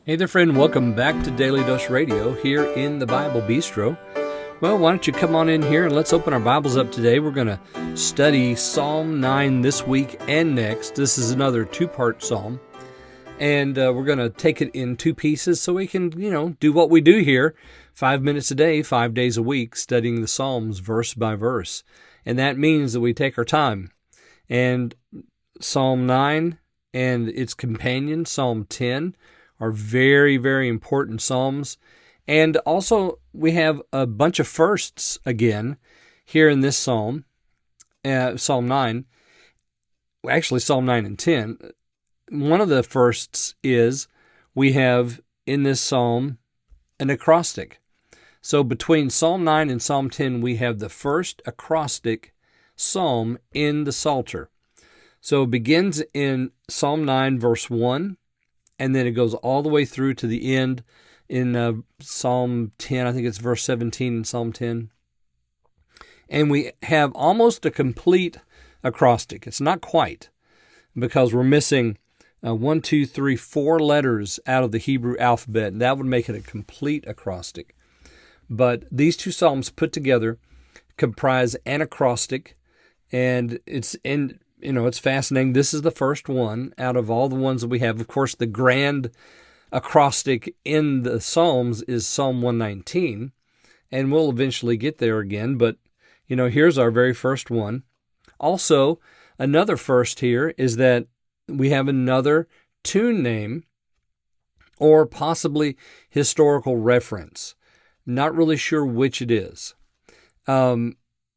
Hey there, friend. Welcome back to Daily Dose Radio here in the Bible Bistro. Well, why don't you come on in here and let's open our Bibles up today. We're going to study Psalm 9 this week and next. This is another two-part psalm, and we're going to take it in two pieces so we can, do what we do here, 5 minutes a day, 5 days a week, studying the Psalms verse by verse. And that means that we take our time. And Psalm 9 and its companion, Psalm 10, are very, very important psalms. And also, we have a bunch of firsts again here in this psalm, Psalm 9. Actually, Psalm 9 and 10. One of the firsts is we have in this psalm an acrostic. So between Psalm 9 and Psalm 10, we have the first acrostic psalm in the Psalter. So it begins in Psalm 9, verse 1, and then it goes all the way through to the end in Psalm 10. I think it's verse 17 in Psalm 10. And we have almost a complete acrostic. It's not quite, because we're missing 4 letters out of the Hebrew alphabet, and that would make it a complete acrostic. But these two psalms put together comprise an acrostic, and it's fascinating. This is the first one out of all the ones that we have. Of course, the grand acrostic in the Psalms is Psalm 119, and we'll eventually get there again. But, here's our very first one. Also, another first here is that we have another tune name or possibly historical reference. Not really sure which it is.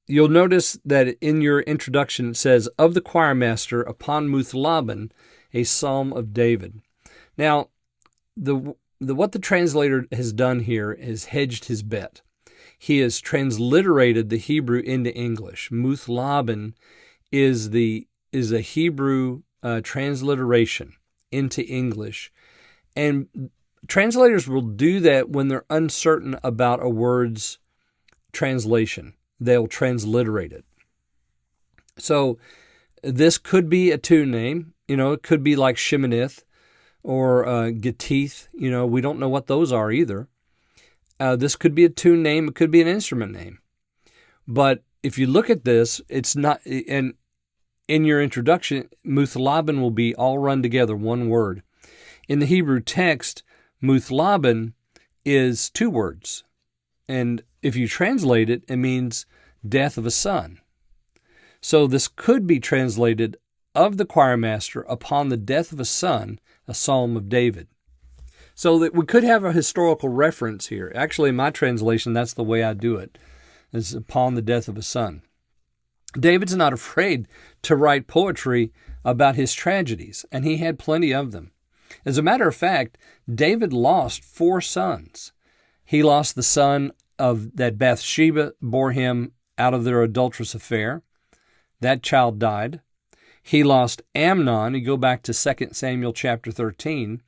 You'll notice that in your introduction it says, of the choir master upon Muth-labben, a psalm of David. Now, what the translator has done here is hedged his bet. He has transliterated the Hebrew into English. Muth-labben is a Hebrew transliteration into English. And translators will do that when they're uncertain about a word's translation. They'll transliterate it. So this could be a tune name. It could be like Sheminith or Gittith. We don't know what those are either. This could be a tune name. It could be an instrument name. But if you look at this, it's not, and in your introduction, Muth-labben will be all run together, one word. In the Hebrew text, Muth-labben is 2 words. And if you translate it, it means death of a son. So this could be translated, of the choir master upon the death of a son, a psalm of David. So that we could have a historical reference here. Actually, in my translation, that's the way I do it, is upon the death of a son. David's not afraid to write poetry about his tragedies, and he had plenty of them. As a matter of fact, David lost 4 sons. He lost the son that Bathsheba bore him out of their adulterous affair. That child died. He lost Amnon. You go back to 2 Samuel chapter 13,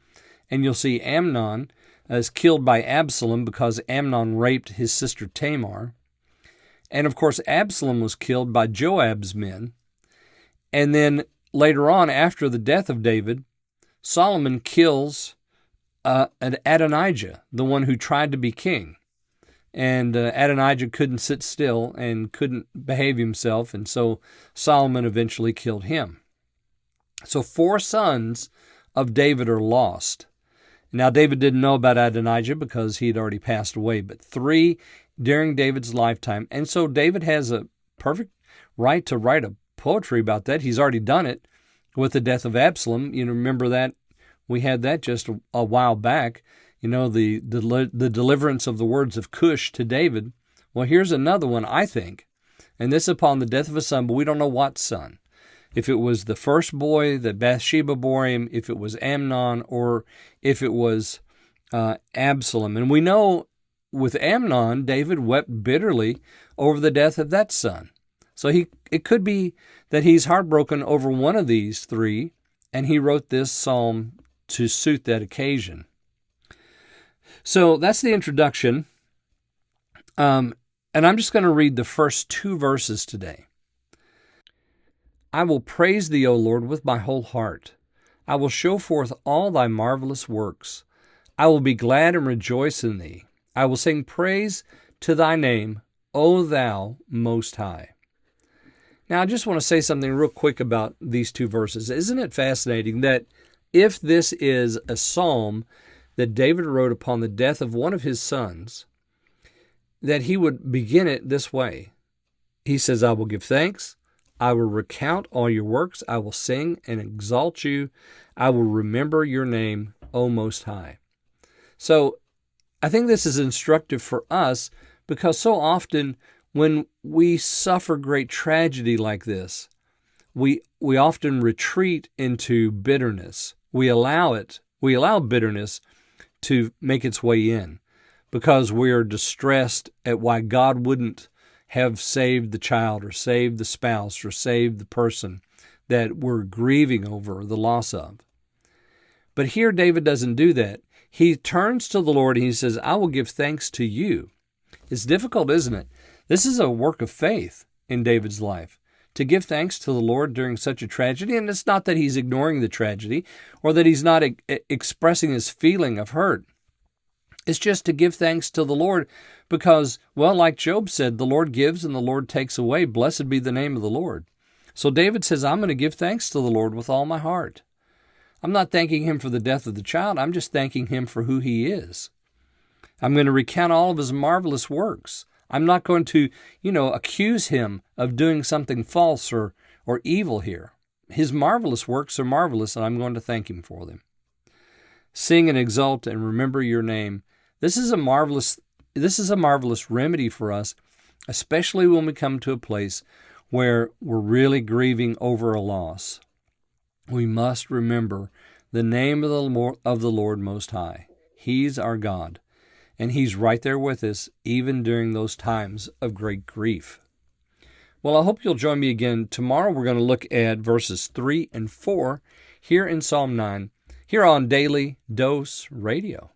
and you'll see Amnon is killed by Absalom because Amnon raped his sister Tamar. And of course, Absalom was killed by Joab's men. And then later on, after the death of David, Solomon kills Adonijah, the one who tried to be king. And Adonijah couldn't sit still and couldn't behave himself, and so Solomon eventually killed him. So 4 sons of David are lost. Now, David didn't know about Adonijah because he had already passed away, but 3 during David's lifetime. And so David has a perfect right to write a poetry about that. He's already done it with the death of Absalom. Remember that? We had that just a while back. The deliverance of the words of Cush to David. Well, here's another one, I think. And this upon the death of a son, but we don't know what son. If it was the first boy that Bathsheba bore him, if it was Amnon, or if it was Absalom. And we know with Amnon, David wept bitterly over the death of that son. So it could be that he's heartbroken over one of these 3, and he wrote this psalm to suit that occasion. So that's the introduction. And I'm just going to read the first 2 verses today. I will praise thee, O Lord, with my whole heart. I will show forth all thy marvelous works. I will be glad and rejoice in thee. I will sing praise to thy name, O thou Most High. Now, I just want to say something real quick about these two verses. Isn't it fascinating that if this is a psalm that David wrote upon the death of one of his sons, that he would begin it this way? He says, I will give thanks. I will recount all your works. I will sing and exalt you. I will remember your name, O Most High. So I think this is instructive for us because so often when we suffer great tragedy like this, we often retreat into bitterness. We allow bitterness to make its way in because we are distressed at why God wouldn't have saved the child or saved the spouse or saved the person that we're grieving over the loss of. But here David doesn't do that. He turns to the Lord and he says, I will give thanks to you. It's difficult, isn't it? This is a work of faith in David's life, to give thanks to the Lord during such a tragedy. And it's not that he's ignoring the tragedy or that he's not expressing his feeling of hurt. It's just to give thanks to the Lord because, well, like Job said, the Lord gives and the Lord takes away. Blessed be the name of the Lord. So David says, I'm going to give thanks to the Lord with all my heart. I'm not thanking him for the death of the child. I'm just thanking him for who he is. I'm going to recount all of his marvelous works. I'm not going to, accuse him of doing something false or evil here. His marvelous works are marvelous, and I'm going to thank him for them. Sing and exalt and remember your name. This is a marvelous remedy for us, especially when we come to a place where we're really grieving over a loss. We must remember the name of the Lord Most High. He's our God. And he's right there with us, even during those times of great grief. Well, I hope you'll join me again. Tomorrow we're going to look at verses 3 and 4 here in Psalm 9, here on Daily Dose Radio.